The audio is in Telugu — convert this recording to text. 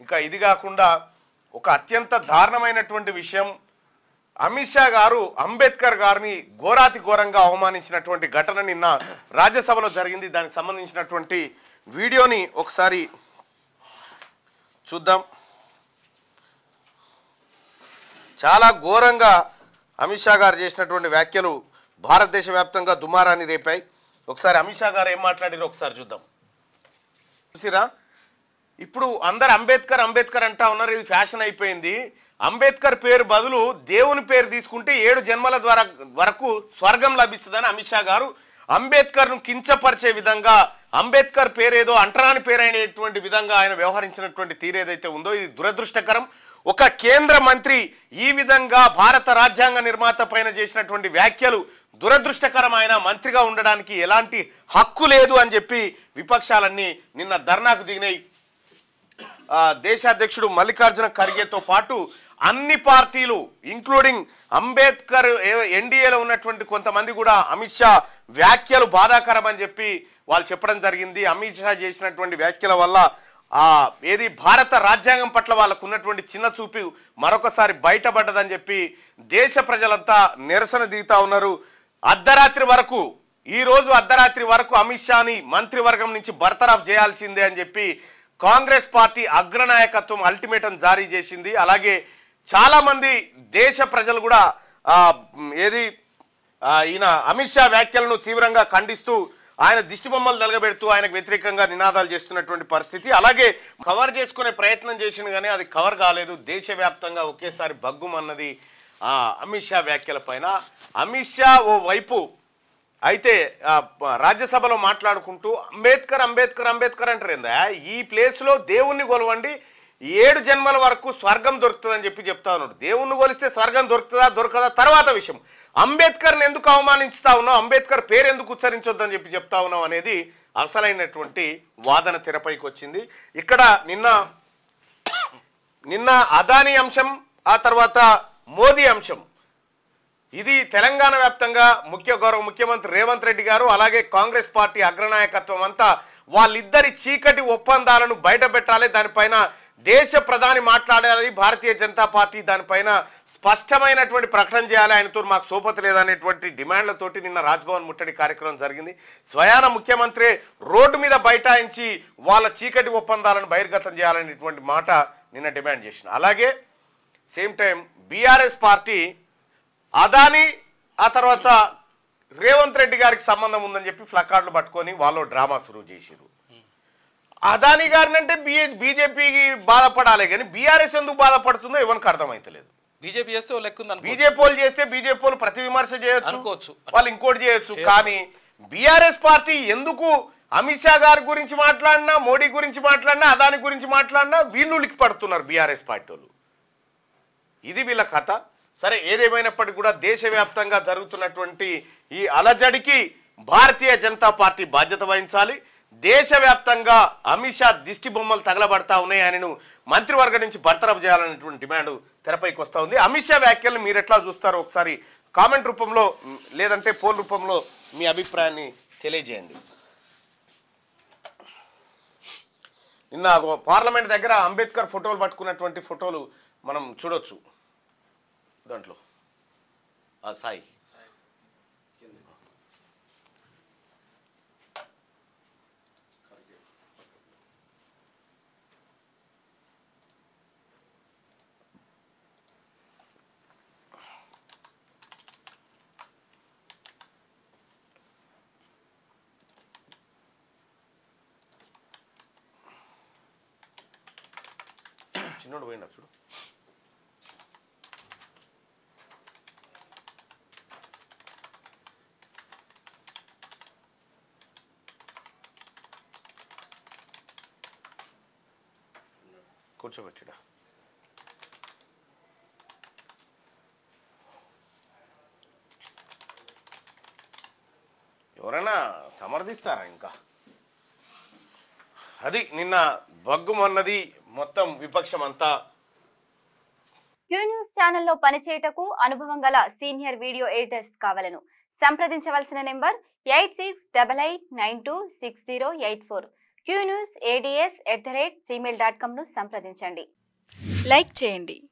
ఇంకా ఇది కాకుండా ఒక అత్యంత దారుణమైనటువంటి విషయం, అమిత్ షా గారు అంబేద్కర్ గారిని ఘోరాతి ఘోరంగా అవమానించినటువంటి ఘటన నిన్న రాజ్యసభలో జరిగింది. దానికి సంబంధించినటువంటి వీడియోని ఒకసారి చూద్దాం. చాలా ఘోరంగా అమిత్ షా గారు చేసినటువంటి వ్యాఖ్యలు భారతదేశ వ్యాప్తంగా దుమారాన్ని రేపాయి. ఒకసారి అమిత్ షా గారు ఏం మాట్లాడారో ఒకసారి చూద్దాం. చూసిరా, ఇప్పుడు అందరు అంబేద్కర్ అంబేద్కర్ అంటా ఉన్నారు, ఇది ఫ్యాషన్ అయిపోయింది. అంబేద్కర్ పేరు బదులు దేవుని పేరు తీసుకుంటే 7 జన్మల ద్వారా వరకు స్వర్గం లభిస్తుందని అమిత్ షా గారు అంబేద్కర్ను కించపరిచే విధంగా, అంబేద్కర్ పేరేదో అంటరాని పేరైనటువంటి విధంగా ఆయన వ్యవహరించినటువంటి తీరేదైతే ఉందో ఇది దురదృష్టకరం. ఒక కేంద్ర మంత్రి ఈ విధంగా భారత రాజ్యాంగ నిర్మాత పైన చేసినటువంటి వ్యాఖ్యలు దురదృష్టకరం. ఆయన మంత్రిగా ఉండడానికి ఎలాంటి హక్కు లేదు అని చెప్పి విపక్షాలన్నీ నిన్న ధర్నాకు దిగినాయి. దేశాధ్యక్షుడు మల్లికార్జున ఖర్గేతో పాటు అన్ని పార్టీలు ఇంక్లూడింగ్ అంబేద్కర్ ఎన్డీఏలో ఉన్నటువంటి కొంతమంది కూడా అమిత్ షా వ్యాఖ్యలు బాధాకరం అని చెప్పి వాళ్ళు చెప్పడం జరిగింది. అమిత్ షా చేసినటువంటి వ్యాఖ్యల వల్ల ఏది భారత రాజ్యాంగం పట్ల వాళ్ళకు ఉన్నటువంటి చిన్న చూపు మరొకసారి బయటపడ్డదని చెప్పి దేశ ప్రజలంతా నిరసన దిగుతా ఉన్నారు. అర్ధరాత్రి వరకు, ఈరోజు అర్ధరాత్రి వరకు అమిత్ షాని మంత్రివర్గం నుంచి బర్తరఫ్ చేయాల్సిందే అని చెప్పి కాంగ్రెస్ పార్టీ అగ్రనాయకత్వం అల్టిమేటం జారీ చేసింది. అలాగే చాలామంది దేశ ప్రజలు కూడా ఈయన అమిత్ షా వ్యాఖ్యలను తీవ్రంగా ఖండిస్తూ ఆయన దిష్టిబొమ్మలు నలగబెడుతూ ఆయనకు వ్యతిరేకంగా నినాదాలు చేస్తున్నటువంటి పరిస్థితి. అలాగే కవర్ చేసుకునే ప్రయత్నం చేసిన కానీ అది కవర్ కాలేదు. దేశవ్యాప్తంగా ఒకేసారి బగ్గుమన్నది అమిత్ షా వ్యాఖ్యల పైన. అమిత్ షా ఓ వైపు అయితే రాజ్యసభలో మాట్లాడుకుంటూ అంబేద్కర్ అంబేద్కర్ అంబేద్కర్ అంటారు. ఈ ప్లేస్లో దేవుణ్ణి కొలవండి, 7 జన్మల వరకు స్వర్గం దొరుకుతుందని చెప్పి చెప్తా ఉన్నాడు. దేవుణ్ణి కొలిస్తే స్వర్గం దొరుకుతుందా దొరకదా తర్వాత విషయం. అంబేద్కర్ని ఎందుకు అవమానించుతా ఉన్నావు, అంబేద్కర్ పేరు ఎందుకు ఉచ్చరించొద్దని చెప్పి చెప్తా ఉన్నావు అనేది అసలైనటువంటి వాదన తెరపైకి వచ్చింది. ఇక్కడ నిన్న అదానీ అంశం, ఆ తర్వాత మోదీ అంశం, ఇది తెలంగాణ వ్యాప్తంగా గౌరవ ముఖ్యమంత్రి రేవంత్ రెడ్డి గారు అలాగే కాంగ్రెస్ పార్టీ అగ్రనాయకత్వం అంతా వాళ్ళిద్దరి చీకటి ఒప్పందాలను బయట పెట్టాలి, దానిపైన దేశ ప్రధాని మాట్లాడాలి, భారతీయ జనతా పార్టీ దానిపైన స్పష్టమైనటువంటి ప్రకటన చేయాలి, ఆయనతో మాకు సోపతి లేదనేటువంటి డిమాండ్లతోటి నిన్న రాజ్భవన్ ముట్టడి కార్యక్రమం జరిగింది. స్వయాన ముఖ్యమంత్రి రోడ్డు మీద బైఠాయించి వాళ్ళ చీకటి ఒప్పందాలను బహిర్గతం చేయాలనేటువంటి మాట నిన్న డిమాండ్ చేసిన. అలాగే same time BRS party Adani ఆ తర్వాత రేవంత్ రెడ్డి గారికి సంబంధం ఉందని చెప్పి ఫ్లకార్డులు పట్టుకొని వాళ్ళు డ్రామా సురువు చేసారు. అదానీ గారిని అంటే బీజేపీకి బాధపడాలి కానీ బీఆర్ఎస్ ఎందుకు బాధపడుతుందో ఎవరికి అర్థమైతలేదు. బీజేపీ చేస్తే బీజేపీ వాళ్ళు చేస్తే బీజేపీ వాళ్ళు ప్రతి విమర్శ చేయొచ్చు, వాళ్ళు ఇంకోటి చేయొచ్చు. కానీ బీఆర్ఎస్ పార్టీ ఎందుకు అమిత్ షా గారి గురించి మాట్లాడినా, మోడీ గురించి మాట్లాడినా, అదానీ గురించి మాట్లాడినా వీళ్ళు ఉలికి పడుతున్నారు బీఆర్ఎస్ పార్టీ వాళ్ళు. ఇది వీళ్ళ కథ. సరే, ఏదేమైనప్పటికీ కూడా దేశవ్యాప్తంగా జరుగుతున్నటువంటి ఈ అలజడికి భారతీయ జనతా పార్టీ బాధ్యత వహించాలి. దేశవ్యాప్తంగా అమిత్ షా దిష్టి బొమ్మలు తగలబడతా ఉన్నాయి, ఆయనను మంత్రివర్గం నుంచి బర్తరఫ్ చేయాలనేటువంటి డిమాండ్ తెరపైకి వస్తూ ఉంది. అమిత్ షా వ్యాఖ్యలను మీరు ఎట్లా చూస్తారో ఒకసారి కామెంట్ రూపంలో లేదంటే పోల్ రూపంలో మీ అభిప్రాయాన్ని తెలియజేయండి. నిన్న పార్లమెంట్ దగ్గర అంబేద్కర్ ఫోటోలు పట్టుకున్నటువంటి ఫోటోలు మనం చూడొచ్చు. దాంట్లో సాయి చిన్నోడు పోయినా చూడు. కూర్చోబెట్టిడా ఎవరైనా సమర్థిస్తారా? ఇంకా అది నిన్న బగ్గుమన్నది మొత్తం విపక్షం అంతా. క్యూ న్యూస్ ఛానల్లో పనిచేయటకు అనుభవం గల సీనియర్ వీడియో ఎడిటర్స్ కావాలను సంప్రదించవలసిన నెంబర్ 8688926084. qnews@gmail.com ను సంప్రదించండి. లైక్ చేయండి.